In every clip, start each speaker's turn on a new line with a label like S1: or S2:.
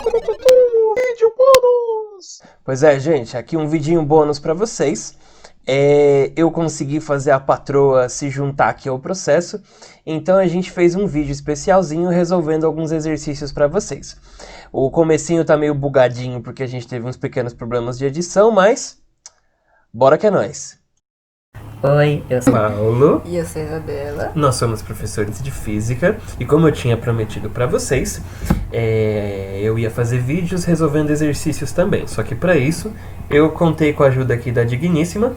S1: Vídeo bônus!
S2: Pois é, gente, aqui um vidinho bônus pra vocês. Eu consegui fazer a patroa se juntar aqui ao processo, então a gente fez um vídeo especialzinho resolvendo alguns exercícios pra vocês. O comecinho tá meio bugadinho porque a gente teve uns pequenos problemas de edição, mas bora que é nóis!
S3: Oi, eu sou
S2: Paulo.
S3: E eu sou a Isabela.
S2: Nós somos professores de física e como eu tinha prometido pra vocês, eu ia fazer vídeos resolvendo exercícios também. Só que pra isso eu contei com a ajuda aqui da digníssima,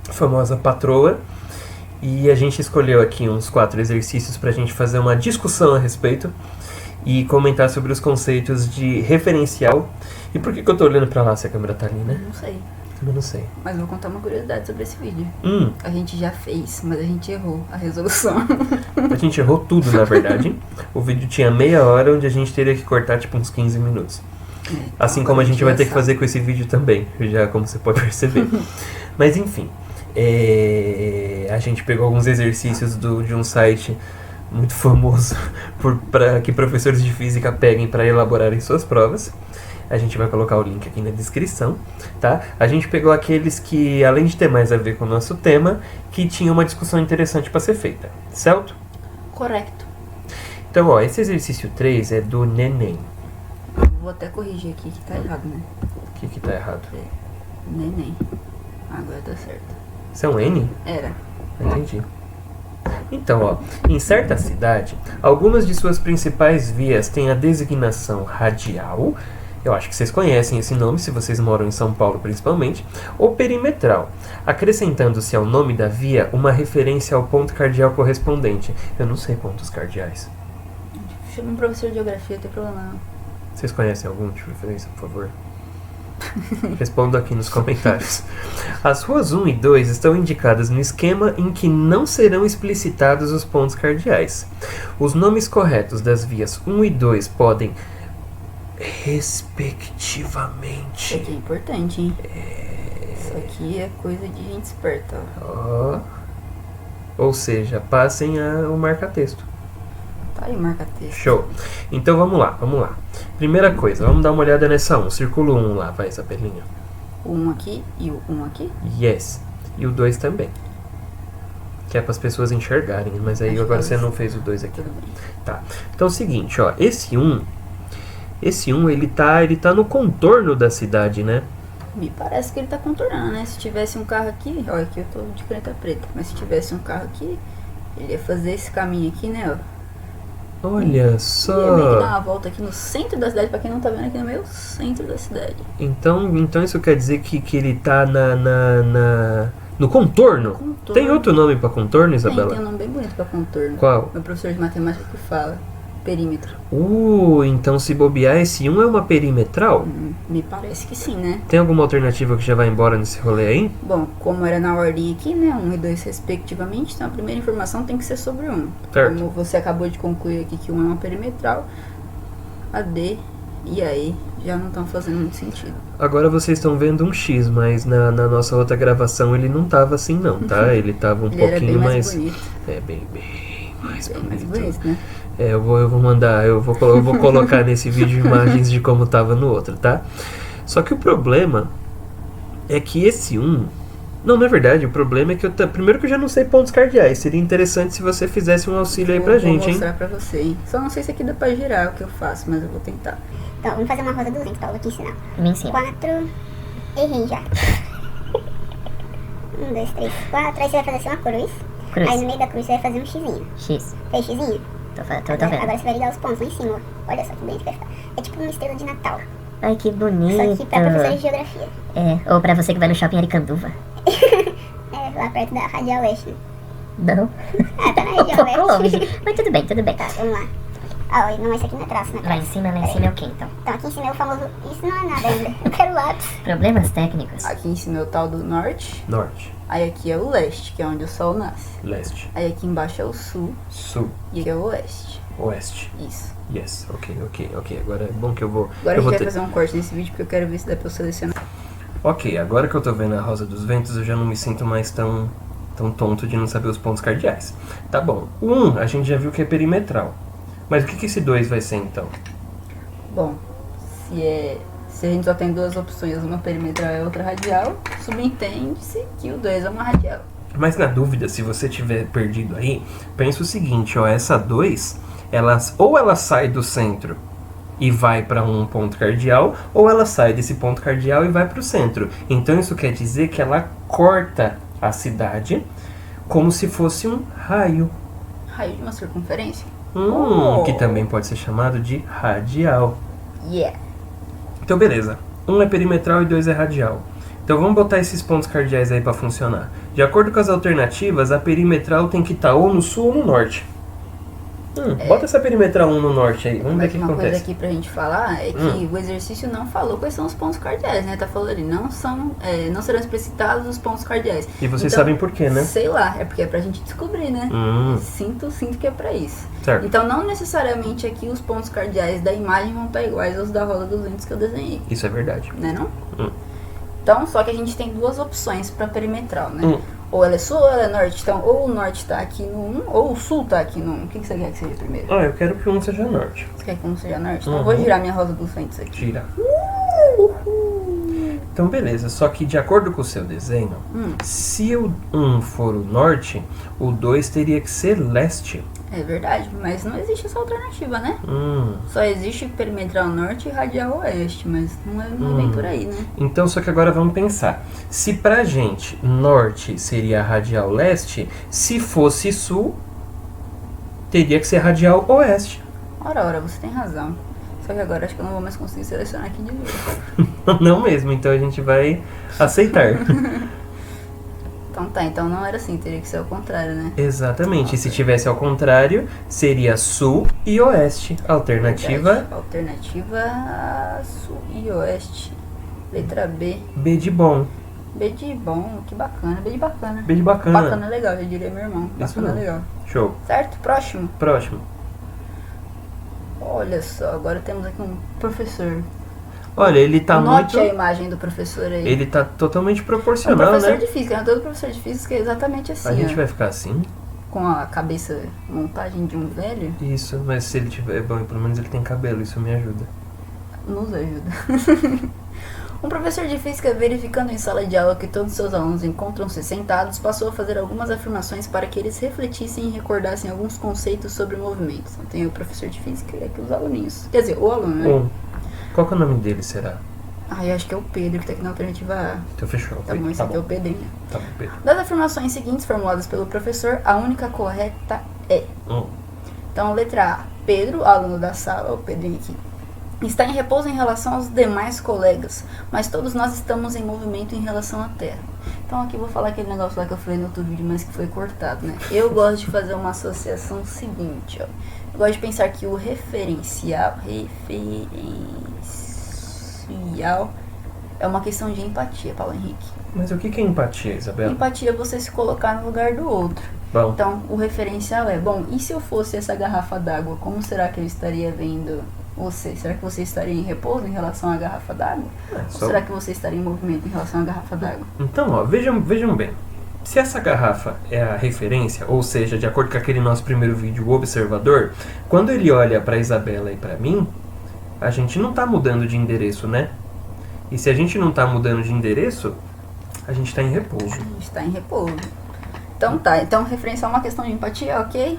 S2: famosa patroa, e a gente escolheu aqui uns 4 exercícios pra gente fazer uma discussão a respeito e comentar sobre os conceitos de referencial. E por que eu tô olhando pra lá se a câmera tá ali, né?
S3: Não sei,
S2: Eu não sei.
S3: mas vou contar uma curiosidade sobre esse vídeo.
S2: Hum.
S3: A gente já fez, mas a gente errou a resolução.
S2: A gente errou tudo, na verdade. O vídeo tinha meia hora, onde a gente teria que cortar tipo uns 15 minutos. Assim como a gente vai ter que fazer com esse vídeo também, já como você pode perceber. Mas enfim, a gente pegou alguns exercícios de um site muito famoso para que professores de física peguem para elaborarem suas provas. A gente vai colocar o link aqui na descrição, tá? A gente pegou aqueles que, além de ter mais a ver com o nosso tema, que tinha uma discussão interessante para ser feita, certo?
S3: Correto.
S2: Então, ó, esse exercício 3 é do neném.
S3: Vou até corrigir aqui que tá errado, né?
S2: O que tá errado?
S3: Neném. Agora tá certo.
S2: Isso é um N?
S3: Era.
S2: Entendi. Então, ó, em certa cidade, algumas de suas principais vias têm a designação radial. Eu acho que vocês conhecem esse nome, se vocês moram em São Paulo principalmente, ou perimetral, acrescentando-se ao nome da via uma referência ao ponto cardeal correspondente. Eu não sei pontos cardeais.
S3: Chama um professor de geografia, não tem problema não.
S2: Vocês conhecem algum de preferência, por favor? Responda aqui nos comentários. As ruas 1 e 2 estão indicadas no esquema em que não serão explicitados os pontos cardeais. Os nomes corretos das vias 1 e 2 podem, respectivamente...
S3: Isso aqui é importante, hein? Isso aqui é coisa de gente esperta, ó.
S2: Ou seja, passem o marca-texto.
S3: Tá aí, marca-texto.
S2: Show. Então vamos lá. Primeira coisa, vamos dar uma olhada nessa 1. Círculo 1 lá, vai, Isabelinha.
S3: O 1 aqui e o 1 aqui?
S2: Yes. E o 2 também. Que é para as pessoas enxergarem, mas aí
S3: Acho
S2: agora
S3: que
S2: você não fez o 2 aqui.
S3: Tudo bem.
S2: Tá. Então é o seguinte, ó, esse 1 ele tá no contorno da cidade, né?
S3: Me parece que ele tá contornando, né? Se tivesse um carro aqui, ó, aqui eu tô de caneta preta, mas se tivesse um carro aqui, ele ia fazer esse caminho aqui, né, ó.
S2: Olha
S3: Ia meio que dar
S2: só.
S3: uma volta aqui no centro da cidade, pra quem não tá vendo aqui no meio centro da cidade.
S2: Então isso quer dizer que ele tá no contorno?
S3: Contorno.
S2: Tem outro nome para contorno, Isabela?
S3: Tem um nome bem bonito pra contorno.
S2: Qual?
S3: Meu professor de matemática que fala. Perímetro.
S2: Então se bobear, esse 1 é uma perimetral?
S3: Me parece que sim, né?
S2: Tem alguma alternativa que já vai embora nesse rolê aí?
S3: Bom, como era na ordem aqui, né? 1 e 2 respectivamente, então a primeira informação tem que ser sobre 1.
S2: Certo.
S3: Como você acabou de concluir aqui que 1 é uma perimetral, a D e a E já não estão fazendo muito sentido.
S2: Agora vocês estão vendo um X, mas na nossa outra gravação ele não tava assim não, tá? Ele tava um
S3: Ele era bem
S2: pouquinho
S3: mais
S2: mais...
S3: bonito.
S2: bem mais
S3: Bem
S2: bonito.
S3: mais bonito, né?
S2: Eu vou mandar, eu vou colocar nesse vídeo imagens de como tava no outro, tá? Só que o problema é que esse 1... Não, na verdade, o problema é que primeiro que eu já não sei pontos cardeais. Seria interessante se você fizesse um auxílio aí pra gente,
S3: Vou
S2: hein?
S3: mostrar pra você, hein? Só não sei se aqui dá pra girar o que eu faço, mas eu vou tentar.
S4: Então, vamos fazer uma rosa 200, Paulo, aqui ensinar.
S5: Me ensina.
S4: 4, errei já. 1, 2, 3, 4, aí você vai fazer assim uma cruz.
S5: Cruz.
S4: Aí no meio da cruz você vai fazer um xizinho.
S5: X.
S4: Fez xizinho?
S5: Tô
S4: Agora
S5: vendo.
S4: você vai ligar os pontos lá em cima, ó. Olha só que bem que vai ficar. É tipo uma estrela de Natal.
S5: Ai, que bonito.
S4: Só que pra professores de geografia.
S5: Ou pra você que vai no shopping Aricanduva.
S4: Lá perto da Radial Oeste.
S5: Não.
S4: Ah, tá na
S5: Um
S4: região
S5: pouco
S4: Oeste.
S5: longe. Mas tudo bem.
S4: Tá, vamos lá. Ah, não, esse aqui não é traço, né?
S5: Lá em cima é o que então?
S4: Então aqui em cima é o famoso... Isso não é nada ainda. Eu quero lápis.
S5: Problemas técnicos.
S3: Aqui em cima é o tal do norte,
S2: Norte,
S3: aí aqui é o leste, que é onde o sol nasce.
S2: leste,
S3: Aí aqui embaixo é o sul
S2: sul,
S3: e aqui é o oeste.
S2: oeste.
S3: Isso.
S2: Yes, ok. Agora é bom que eu vou...
S3: Agora
S2: eu
S3: a
S2: vou
S3: gente vai fazer um corte nesse vídeo porque eu quero ver se dá pra eu selecionar.
S2: Ok, agora que eu tô vendo a Rosa dos Ventos, eu já não me sinto mais tão tonto de não saber os pontos cardeais. Tá bom, o 1 a gente já viu que é perimetral. Mas o que esse 2 vai ser então?
S3: Bom, Se a gente só tem duas opções, uma perimetral e outra radial, subentende-se que o 2 é uma radial.
S2: Mas na dúvida, se você tiver perdido aí, pensa o seguinte, ó, essa 2, ou ela sai do centro e vai para um ponto cardial, ou ela sai desse ponto cardial e vai para o centro. Então isso quer dizer que ela corta a cidade como se fosse um raio.
S3: Raio de uma circunferência?
S2: Que também pode ser chamado de radial.
S3: Yeah.
S2: Então beleza, 1 é perimetral e 2 é radial. Então vamos botar esses pontos cardeais aí para funcionar. De acordo com as alternativas, a perimetral tem que estar ou no sul ou no norte. Bota essa perimetral 1 no norte aí, vamos ver o que
S3: Uma coisa
S2: acontece.
S3: aqui pra gente falar é que o exercício não falou quais são os pontos cardeais, né? Tá falando ali, não serão explicitados os pontos cardeais.
S2: E vocês
S3: Então,
S2: sabem por quê, né?
S3: Sei lá, é porque é pra gente descobrir, né? Sinto que é pra isso.
S2: Certo.
S3: Então não necessariamente aqui os pontos cardeais da imagem vão estar iguais aos da roda dos ventos que eu desenhei,
S2: Isso é verdade.
S3: né não? Então, só que a gente tem duas opções pra perimetral, né? Ou ela é sul ou ela é norte. Então, ou o norte tá aqui no 1, ou o sul tá aqui no 1. O que você quer que seja primeiro?
S2: Eu quero que um seja norte.
S3: Você quer que um seja norte? Então eu vou girar minha roda dos ventos aqui.
S2: Tira. Então beleza, só que de acordo com o seu desenho, se o 1 for o norte, o 2 teria que ser leste.
S3: É verdade, mas não existe essa alternativa, né? Só existe perimetral norte e radial oeste, mas não é bem por aí, né?
S2: Então, só que agora vamos pensar. Se pra gente norte seria radial leste, se fosse sul, teria que ser radial oeste.
S3: Ora, você tem razão. Só que agora acho que eu não vou mais conseguir selecionar aqui de novo.
S2: Não mesmo, então a gente vai aceitar.
S3: Então tá, então não era assim, teria que ser ao contrário, né?
S2: Exatamente, e se tivesse ao contrário, seria sul e oeste. Alternativa
S3: Verdade. Alternativa sul e oeste. Letra B.
S2: B de bom.
S3: B de bom, que bacana. B de bacana.
S2: B de bacana.
S3: Bacana é legal, eu diria meu irmão.
S2: Isso
S3: Bacana é
S2: mesmo.
S3: legal.
S2: Show.
S3: Certo? Próximo.
S2: Próximo.
S3: Olha só, agora temos aqui um professor.
S2: Olha, ele tá
S3: Note
S2: muito...
S3: a imagem do professor aí.
S2: Ele tá totalmente
S3: É um
S2: proporcional,
S3: professor
S2: né?
S3: de física, todo professor de física é exatamente assim,
S2: A gente
S3: ó.
S2: vai ficar assim?
S3: Com a cabeça montagem de um velho,
S2: Isso, mas se ele tiver... Bom, pelo menos ele tem cabelo, isso me ajuda.
S3: nos ajuda. Um professor de física, verificando em sala de aula que todos seus alunos encontram-se sentados, passou a fazer algumas afirmações para que eles refletissem e recordassem alguns conceitos sobre movimentos. Então, tem o professor de física e aqui os aluninhos. Quer dizer, o aluno, né?
S2: Qual que é o nome dele, será?
S3: Eu acho que é o Pedro, que tá aqui na alternativa A.
S2: Então fechou.
S3: Tá bom, esse aqui é o Pedrinho.
S2: Tá bom, Pedro.
S3: Das afirmações seguintes formuladas pelo professor, a única correta é... Então, letra A. Pedro, aluno da sala, o Pedrinho aqui, está em repouso em relação aos demais colegas, mas todos nós estamos em movimento em relação à Terra. Então aqui eu vou falar aquele negócio lá que eu falei no outro vídeo, mas que foi cortado, né? Eu gosto de fazer uma associação seguinte, ó. Eu gosto de pensar que o referencial é uma questão de empatia, Paulo Henrique.
S2: Mas o que é empatia, Isabela?
S3: Empatia é você se colocar no lugar do outro.
S2: Bom,
S3: Então, o referencial é, bom, e se eu fosse essa garrafa d'água, como será que eu estaria vendo você? Será que você estaria em repouso em relação à garrafa d'água? Ou será que você estaria em movimento em relação à garrafa d'água?
S2: Então, ó, vejam bem. Se essa garrafa é a referência, ou seja, de acordo com aquele nosso primeiro vídeo, o observador, quando ele olha pra Isabela e pra mim, a gente não tá mudando de endereço, né? E se a gente não tá mudando de endereço, a gente tá em repouso.
S3: A gente está em repouso. Então tá, então referencial é uma questão de empatia, ok?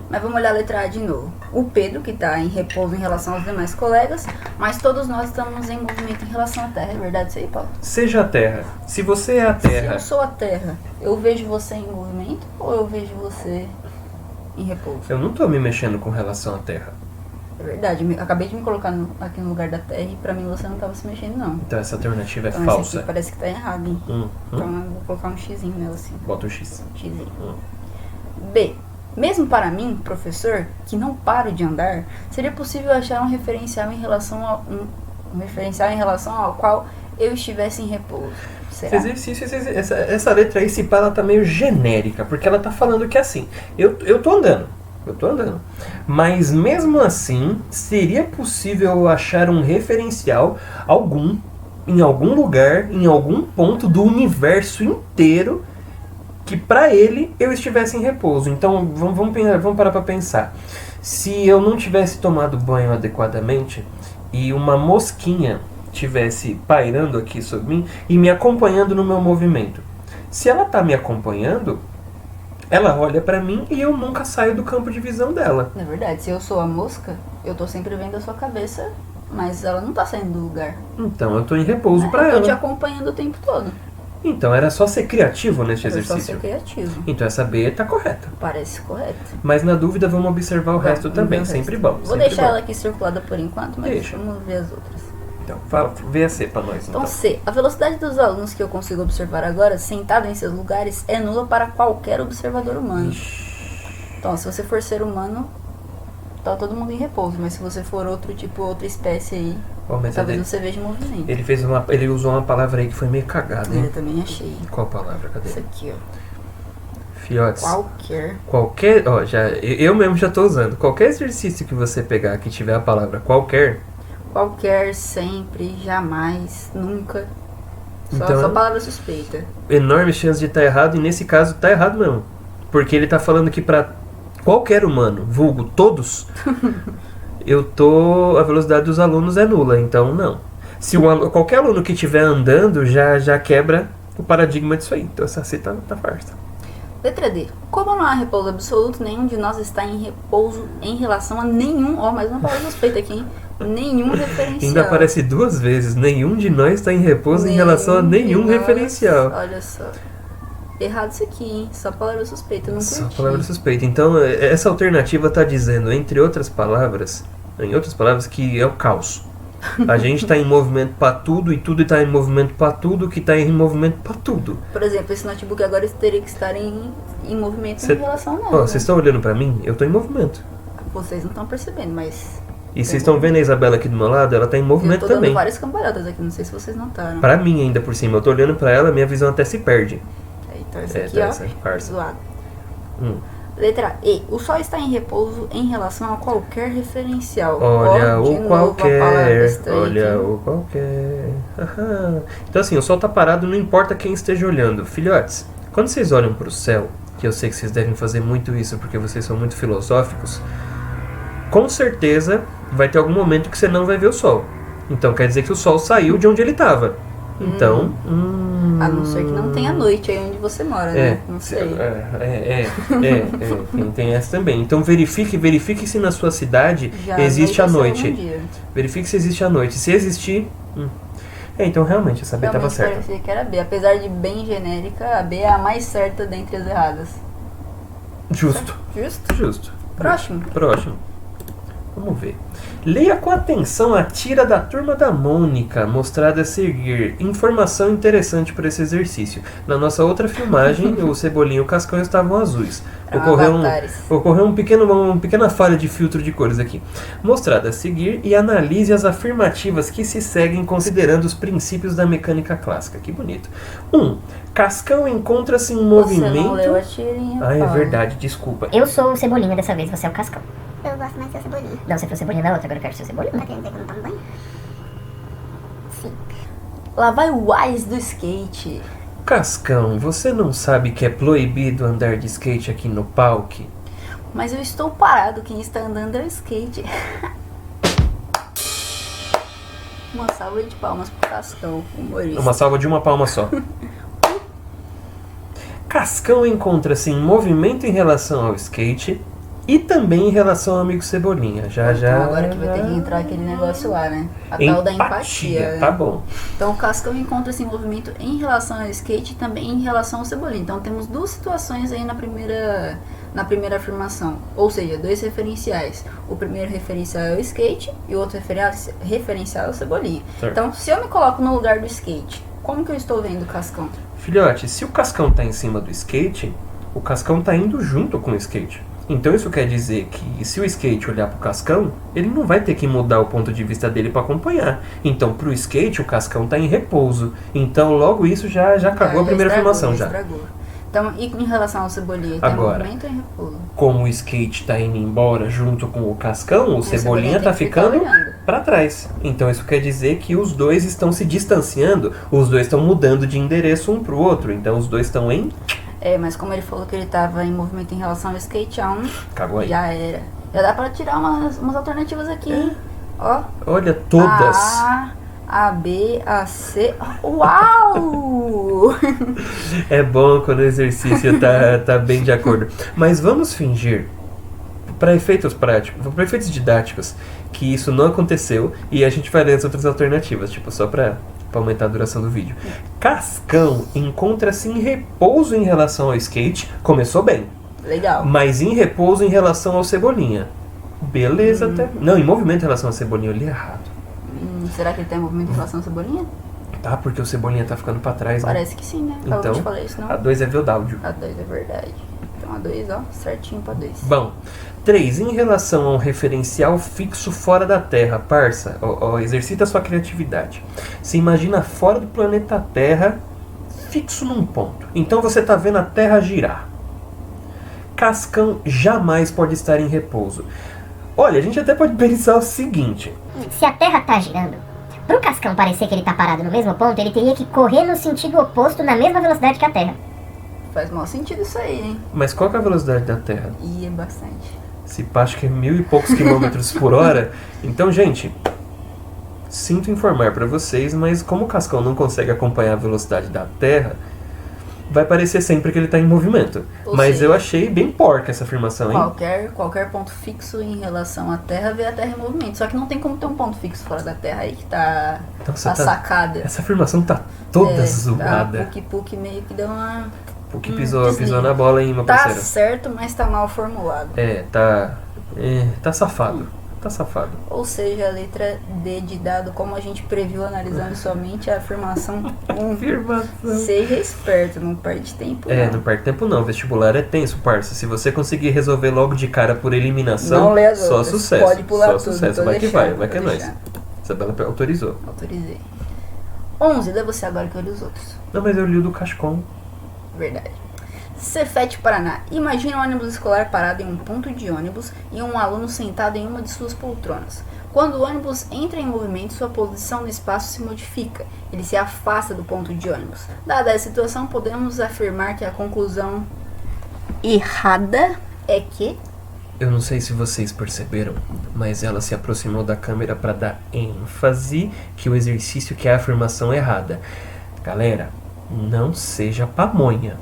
S3: Mas vamos olhar a letra A de novo. O Pedro, que está em repouso em relação aos demais colegas, mas todos nós estamos em movimento em relação à Terra. É verdade isso aí, Paulo?
S2: Seja a Terra. Se você é a
S3: Se
S2: Terra,
S3: eu sou a Terra, eu vejo você em movimento ou eu vejo você em repouso?
S2: eu não tô me mexendo com relação à Terra.
S3: É verdade, eu acabei de me colocar aqui no lugar da Terra e pra mim você não estava se mexendo, não.
S2: Então essa alternativa é
S3: Então essa
S2: falsa.
S3: aqui parece que tá errado, hein? Então eu vou colocar um xizinho nela assim.
S2: Bota o X.
S3: Xizinho. B. Mesmo para mim, professor, que não paro de andar, seria possível achar um referencial em relação ao qual eu estivesse em repouso. Será?
S2: Esse exercício, essa letra aí, se pá, ela tá meio genérica, porque ela tá falando que assim, eu tô andando, mas mesmo assim, seria possível achar um referencial em algum lugar, em algum ponto do universo inteiro, que pra ele eu estivesse em repouso. Então vamos parar pra pensar. Se eu não tivesse tomado banho adequadamente e uma mosquinha tivesse pairando aqui sobre mim e me acompanhando no meu movimento. Se ela tá me acompanhando, ela olha pra mim e eu nunca saio do campo de visão dela.
S3: Na verdade, se eu sou a mosca, eu tô sempre vendo a sua cabeça, mas ela não tá saindo do lugar.
S2: Então eu tô em repouso pra
S3: Eu tô te
S2: ela.
S3: acompanhando o tempo todo.
S2: Então era só ser criativo neste
S3: Eu só
S2: exercício.
S3: ser criativo.
S2: Então essa B tá correta.
S3: Parece correto.
S2: Mas na dúvida vamos observar o resto
S3: Vamos
S2: também,
S3: ver o
S2: sempre
S3: resto.
S2: bom.
S3: Vou
S2: sempre
S3: deixar
S2: bom.
S3: ela aqui circulada por enquanto, mas
S2: Deixa.
S3: vamos ver as outras.
S2: Então, fala, vê a C pra nós.
S3: Então C. A velocidade dos alunos que eu consigo observar agora, sentado em seus lugares, é nula para qualquer observador humano. Então, se você for ser humano, tá todo mundo em repouso. Mas se você for outro tipo, outra espécie aí,
S2: Ó, mas
S3: talvez você veja movimento.
S2: ele usou uma palavra aí que foi meio cagada, hein?
S3: Eu também achei.
S2: Qual palavra? Cadê?
S3: Isso aqui, ó.
S2: Filhotes.
S3: Qualquer.
S2: Ó, eu mesmo já tô usando. Qualquer exercício que você pegar que tiver a palavra qualquer,
S3: Qualquer, sempre, jamais, nunca. Só
S2: Então-
S3: palavra suspeita.
S2: enorme chance de estar errado, e nesse caso tá errado mesmo. Porque ele tá falando que pra qualquer humano, vulgo todos, a velocidade dos alunos é nula, então não. Se qualquer aluno que estiver andando já quebra o paradigma disso aí. Então essa C tá farsa.
S3: Letra D. Como não há repouso absoluto, nenhum de nós está em repouso em relação a nenhum. Ó, mais uma palavra suspeita aqui, hein? Nenhum referencial.
S2: Ainda aparece 2 vezes. Nenhum de nós está em repouso em relação a nenhum
S3: de nós.
S2: referencial.
S3: Olha só. Errado isso aqui, hein? Só palavra suspeita, eu não
S2: Só
S3: curti.
S2: palavra suspeita. Então, essa alternativa está dizendo, em outras palavras, que é o caos. A gente está em movimento para tudo e tudo está em movimento para tudo que está em movimento para tudo.
S3: Por exemplo, esse notebook agora teria que estar em movimento
S2: Cê-
S3: em relação a nada.
S2: Ó, vocês estão olhando para mim? Eu estou em movimento.
S3: Vocês não estão percebendo, mas
S2: E vocês estão vendo a Isabela aqui do meu lado? Ela está em
S3: eu
S2: movimento
S3: tô dando
S2: também.
S3: várias cambalhotas aqui, não sei se vocês notaram.
S2: Para mim ainda por cima. Eu tô olhando para ela, minha visão até se perde.
S3: Então esse
S2: É,
S3: aqui,
S2: tá,
S3: ó,
S2: essa é farsa.
S3: zoado.
S2: Hum.
S3: Letra E. O Sol está em repouso em relação a qualquer referencial.
S2: Olha
S3: Ó, de
S2: o
S3: novo a palavra
S2: qualquer,
S3: estranha
S2: olha
S3: aqui.
S2: o qualquer. Aham. Então assim, o sol tá parado, não importa quem esteja olhando. Filhotes, quando vocês olham pro céu, que eu sei que vocês devem fazer muito isso porque vocês são muito filosóficos, com certeza vai ter algum momento que você não vai ver o sol. Então quer dizer que o sol saiu de onde ele estava. Então,
S3: A não ser que não tenha noite aí onde você mora, né? Não sei.
S2: Tem essa também. Então verifique se na sua cidade
S3: Já
S2: existe a
S3: anoiteceu
S2: noite.
S3: algum dia.
S2: Verifique se existe a noite. Se existir. Então realmente essa B estava
S3: Realmente
S2: certa.
S3: parecia que era B. Apesar de bem genérica, a B é a mais certa dentre as erradas.
S2: Justo.
S3: Justo? Próximo.
S2: Próximo. Vamos ver. Leia com atenção a tira da turma da Mônica, mostrada a seguir. Informação interessante para esse exercício. Na nossa outra filmagem, o Cebolinha e o Cascão estavam azuis.
S3: Eram avatares.
S2: Ocorreu uma pequena falha de filtro de cores aqui. Mostrada a seguir e analise as afirmativas que se seguem considerando os princípios da mecânica clássica. Que bonito. 1. Cascão encontra-se em
S3: Você
S2: movimento...
S3: não leu a tirinha,
S2: Ah, é
S3: Paulo.
S2: verdade, desculpa.
S5: Eu sou o Cebolinha dessa vez, você é o Cascão.
S4: Eu gosto mais de ser cebolinha.
S5: Não, você foi o Cebolinha da outra, agora eu quero ser o Cebolinha.
S4: Tá querendo dizer que eu não tomo banho? Sim.
S3: Lá vai o Wise do skate.
S2: Cascão, você não sabe que é proibido andar de skate aqui no parque?
S3: Mas eu estou parado, quem está andando é o skate. Uma salva de palmas pro Cascão, humorista.
S2: Uma salva de uma palma só. Cascão encontra-se em movimento em relação ao skate e também em relação ao amigo Cebolinha. Já.
S3: Então agora que vai ter que entrar aquele negócio lá, né? A tal da empatia. Né?
S2: Tá bom.
S3: Então o Cascão encontra-se em movimento em relação ao skate e também em relação ao Cebolinha. Então temos duas situações aí na primeira afirmação. Ou seja, dois referenciais. O primeiro referencial é o skate e o outro referencial é o Cebolinha.
S2: Certo.
S3: Então se eu me coloco no lugar do skate, como que eu estou vendo o Cascão?
S2: Filhote, se o Cascão tá em cima do skate, o Cascão tá indo junto com o skate. Então isso quer dizer que se o skate olhar pro Cascão, ele não vai ter que mudar o ponto de vista dele para acompanhar. Então pro skate o Cascão tá em repouso. Então logo isso já acabou a primeira afirmação já.
S3: Estragou. Então, e em relação ao Cebolinha, tem
S2: Agora,
S3: movimento ou em repouso?
S2: Como o skate tá indo embora junto com o Cascão, o Cebolinha tá
S3: tem que ficar
S2: ficando
S3: olhando.
S2: para trás. Então isso quer dizer que os dois estão se distanciando, os dois estão mudando de endereço um pro outro. Então os dois estão em...
S3: É, mas como ele falou que ele estava em movimento em relação ao skate,
S2: Cagou aí.
S3: já era. Já dá pra tirar umas alternativas aqui, hein? Ó.
S2: Olha, todas.
S3: A B, A, C. Uau!
S2: É bom quando o exercício tá bem de acordo. Mas vamos fingir, para efeitos práticos, para efeitos didáticos, que isso não aconteceu e a gente vai ler as outras alternativas, tipo, só pra aumentar a duração do vídeo. Cascão encontra-se em repouso em relação ao skate. Começou bem.
S3: Legal.
S2: Mas em repouso em relação ao Cebolinha. Beleza até. Não, em movimento em relação ao Cebolinha, eu li errado.
S3: Será que ele tá em movimento em relação ao Cebolinha?
S2: Tá, porque o Cebolinha tá ficando pra trás, né?
S3: Parece que sim, né? Eu
S2: Então,
S3: te falei isso, não?
S2: a 2 é Veodáudio.
S3: A 2 é verdade. Então a 2, ó, certinho pra 2.
S2: Bom, 3. Em relação a um referencial fixo fora da Terra, parça, exercita sua criatividade. Se imagina fora do planeta Terra, fixo num ponto. Então você tá vendo a Terra girar. Cascão jamais pode estar em repouso. Olha, a gente até pode pensar o seguinte.
S5: Se a Terra tá girando, pro Cascão parecer que ele tá parado no mesmo ponto, ele teria que correr no sentido oposto na mesma velocidade que a Terra.
S3: Faz mau sentido isso aí, hein?
S2: Mas qual que é a velocidade da Terra?
S3: E é bastante.
S2: Se pá, acho que é 1000 e poucos quilômetros por hora. Então, gente, sinto informar pra vocês, mas como o Cascão não consegue acompanhar a velocidade da Terra, vai parecer sempre que ele tá em movimento.
S3: Ou
S2: Mas
S3: seja,
S2: eu achei bem porca essa afirmação, hein?
S3: Qualquer ponto fixo em relação à Terra vê a Terra em movimento. Só que não tem como ter um ponto fixo fora da Terra, aí que tá
S2: Nossa,
S3: a sacada.
S2: Essa afirmação tá toda zoada.
S3: A PUC meio que deu uma...
S2: O que pisou na bola, hein, meu
S3: Tá
S2: parceiro?
S3: certo, mas tá mal formulado.
S2: Tá safado. Tá safado.
S3: Ou seja, a letra D de dado, como a gente previu analisando somente a afirmação 1.
S2: Afirmação.
S3: Seja esperto, não perde tempo.
S2: Não perde tempo não. Vestibular é tenso, parça. Se você conseguir resolver logo de cara por eliminação,
S3: Não lê as
S2: só
S3: outras.
S2: sucesso.
S3: Pode pular
S2: só
S3: tudo,
S2: sucesso.
S3: tô
S2: Vai que
S3: deixando,
S2: vai que é
S3: tô
S2: nóis.
S3: deixando.
S2: Isabela autorizou.
S3: Autorizei. 11, dá você agora que eu li os outros.
S2: Não, mas eu li o do Cascon.
S3: Verdade. Cefete Paraná. Imagine um ônibus escolar parado em um ponto de ônibus e um aluno sentado em uma de suas poltronas. Quando o ônibus entra em movimento, sua posição no espaço se modifica. Ele se afasta do ponto de ônibus. Dada a situação, podemos afirmar que a conclusão errada é que...
S2: Eu não sei se vocês perceberam, mas ela se aproximou da câmera para dar ênfase que o exercício que é a afirmação errada. Galera, não seja pamonha.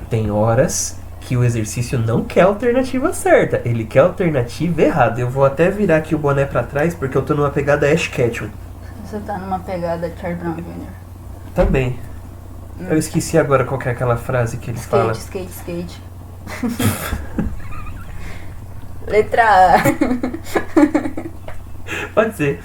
S2: Tem horas que o exercício não quer a alternativa certa, ele quer a alternativa errada. Eu vou até virar aqui o boné pra trás porque eu tô numa pegada Ash Ketchum.
S3: Você tá numa pegada Charles Brown Jr.
S2: Também. Eu esqueci agora qual que é aquela frase que ele fala.
S3: Skate. Letra A.
S2: Pode ser.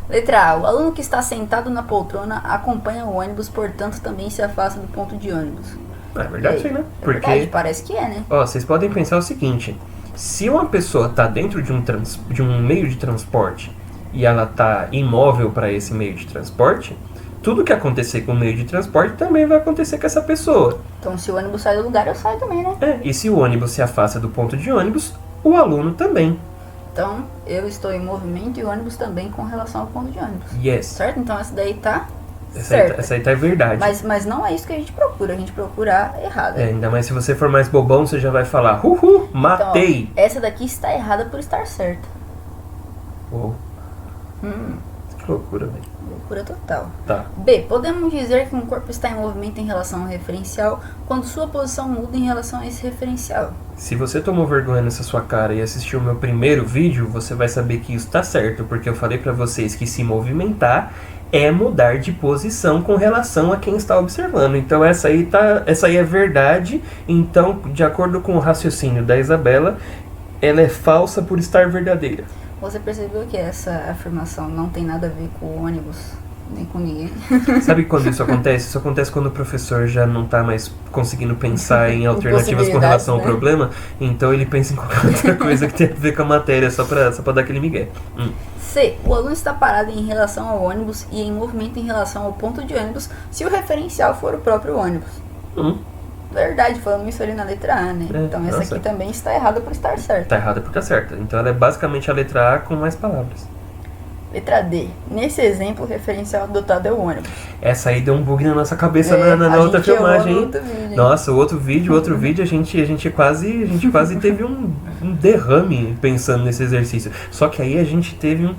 S3: Letra A. O aluno que está sentado na poltrona acompanha o ônibus, portanto também se afasta do ponto de ônibus.
S2: É verdade, sim, né?
S3: É verdade, parece que é, né?
S2: Ó, vocês podem pensar o seguinte: se uma pessoa tá dentro de um meio de transporte e ela tá imóvel para esse meio de transporte, tudo que acontecer com o meio de transporte também vai acontecer com essa pessoa.
S3: Então se o ônibus sai do lugar, eu saio também, né?
S2: E se o ônibus se afasta do ponto de ônibus, o aluno também.
S3: Então eu estou em movimento e o ônibus também com relação ao ponto de ônibus.
S2: Yes.
S3: Certo? Então essa daí tá
S2: Essa aí tá verdade.
S3: Mas não é isso que a gente procura a errada.
S2: Ainda mais se você for mais bobão, você já vai falar, matei.
S3: Então, essa daqui está errada por estar certa.
S2: Uou. Que loucura, velho.
S3: Loucura total.
S2: Tá.
S3: B. Podemos dizer que um corpo está em movimento em relação ao referencial quando sua posição muda em relação a esse referencial.
S2: Se você tomou vergonha nessa sua cara e assistiu o meu primeiro vídeo, você vai saber que isso tá certo, porque eu falei pra vocês que se movimentar é mudar de posição com relação a quem está observando. Então essa aí é verdade. Então, de acordo com o raciocínio da Isabela, ela é falsa por estar verdadeira.
S3: Você percebeu que essa afirmação não tem nada a ver com o ônibus, nem com ninguém?
S2: Sabe quando isso acontece? Isso acontece quando o professor já não está mais conseguindo pensar em alternativas com relação ao problema, então ele pensa em qualquer outra coisa que tem a ver com a matéria, só pra dar aquele migué.
S3: C. O aluno está parado em relação ao ônibus e em movimento em relação ao ponto de ônibus se o referencial for o próprio ônibus. Verdade, falamos isso ali na letra A, né? Então essa aqui também está errada por estar certa.
S2: Está errada por estar certa. Então ela é basicamente a letra A com mais palavras.
S3: Letra D. Nesse exemplo, o referencial adotado é o ônibus.
S2: Essa aí deu um bug na nossa cabeça na
S3: a
S2: outra
S3: gente errou
S2: filmagem,
S3: no
S2: hein?
S3: outro vídeo, hein?
S2: Nossa, o outro vídeo, a gente quase teve um derrame pensando nesse exercício. Só que aí a gente teve um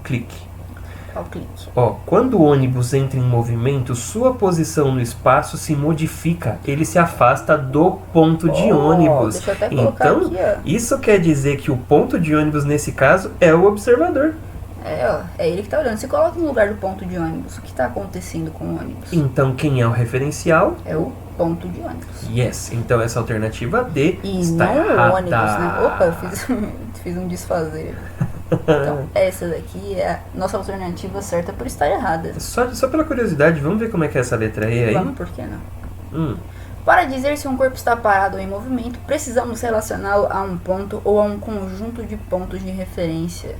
S2: clique.
S3: Qual clique?
S2: Ó, quando o ônibus entra em movimento, sua posição no espaço se modifica. Ele se afasta do ponto de ônibus.
S3: Deixa eu até colocar
S2: Então,
S3: aqui, ó.
S2: isso quer dizer que o ponto de ônibus, nesse caso, é o observador.
S3: É ele que tá olhando. Se coloca no lugar do ponto de ônibus, o que tá acontecendo com o ônibus?
S2: Então, quem é o referencial?
S3: É o ponto de ônibus.
S2: Yes. Então, essa alternativa D
S3: E
S2: está
S3: não
S2: errada.
S3: o ônibus, né? Opa, eu fiz um desfazer. Então, essa daqui é a nossa alternativa certa por estar errada.
S2: Só pela curiosidade, vamos ver como é que é essa letra E aí?
S3: Vamos, por que não? Para dizer se um corpo está parado ou em movimento, precisamos relacioná-lo a um ponto ou a um conjunto de pontos de referência.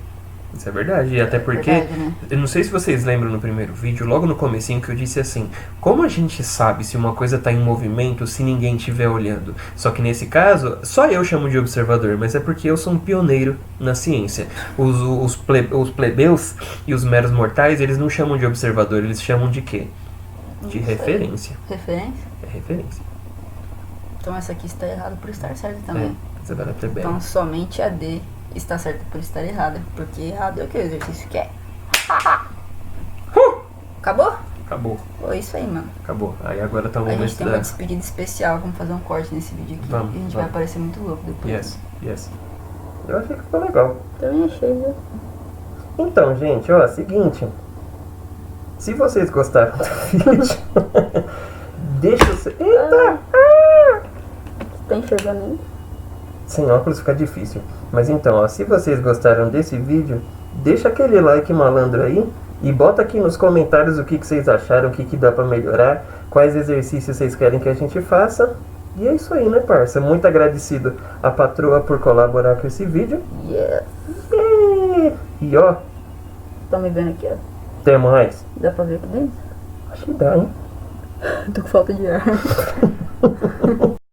S2: Isso é verdade, e até porque,
S3: verdade, né?
S2: eu não sei se vocês lembram no primeiro vídeo, logo no comecinho que eu disse assim, como a gente sabe se uma coisa está em movimento se ninguém estiver olhando? Só que nesse caso, só eu chamo de observador, mas é porque eu sou um pioneiro na ciência. Os plebeus e os meros mortais, eles não chamam de observador, eles chamam de quê? De referência.
S3: Referência?
S2: É referência.
S3: Então essa aqui está errada por estar certa também.
S2: Você vai ter bem.
S3: Então somente a D está certa por estar errada. Porque errado é o que o exercício quer. Acabou?
S2: Acabou,
S3: Foi isso aí, mano.
S2: acabou. Aí agora tá o
S3: A gente
S2: momento
S3: tem uma
S2: da...
S3: despedida especial. Vamos fazer um corte nesse vídeo aqui.
S2: Vamos,
S3: e a gente
S2: vamos.
S3: vai aparecer muito louco depois.
S2: Yes. Eu achei que ficou legal.
S3: Também achei, viu?
S2: Então, gente, ó, seguinte. Se vocês gostaram do vídeo, deixa o seu... Eita!
S3: Tá enxergando aí?
S2: Sem óculos fica difícil. Mas então, ó, se vocês gostaram desse vídeo, deixa aquele like malandro aí e bota aqui nos comentários o que vocês acharam, o que dá pra melhorar, quais exercícios vocês querem que a gente faça. E é isso aí, né, parça? Muito agradecido à patroa por colaborar com esse vídeo.
S3: Yes.
S2: E ó,
S3: Tá me vendo aqui, ó?
S2: até mais.
S3: Dá pra ver aqui dentro?
S2: Acho que dá, hein?
S3: Tô com falta de ar.